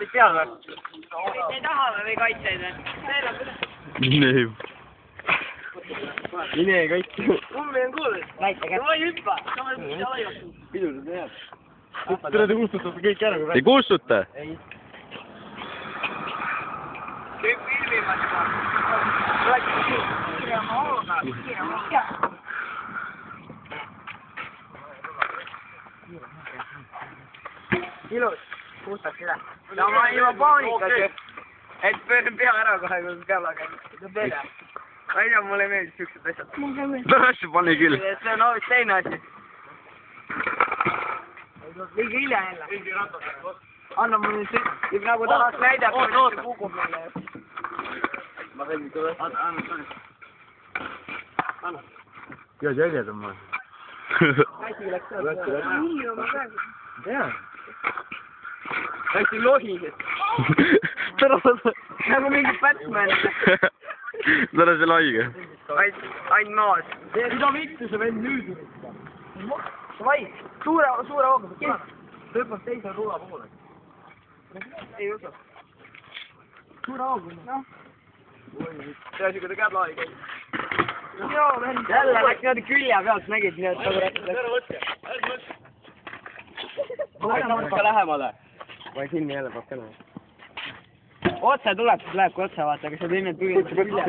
ei tea või? Ei taha või kaitseid või? Nii. Mine ei kaitse. Kummi on kuulnud? Näitage. Ma ei hüppa. Pidurdad head. Tere, te kustutate kõik ära, kui Ei kustuta? Ei. Kõik filmivad juba. Tuleks kiirema hooga. Ilus. Kustaks üle. No ma juba paanikas ju. Et pööran pea ära kohe, kui peale käib. Ma ei tea, mulle ei meeldi siuksed asjad. Tõesti, pane küll. See on hoopis teine asi. Liiga hilja jälle. Anna mulle nüüd sütt. Nagu tahaks näidata, et see kukub meile. Ma võin ikka või? Anna. Ja jäljed on mul. Asi läks sealt. Nii on ma praegu. Jaa. Hästi lohised. Nagu mingi Batman. Täna see laige. Ain maas. Mida vittu see vend nüüd? Vai, suure hooga. Hüppas teise ruula poole. Ei usu. Suure hooga. Noh. See asi, kui ta käib laai käib. Joo, vend. Jälle läks niimoodi külje pealt, nägid nii, et nagu rääkis. Ära võtke. Hakka lähemale. Vai sinna jälle peab kõne. Otse tuleb, siis lähebki otse, vaata, aga see teine tuli. Külje.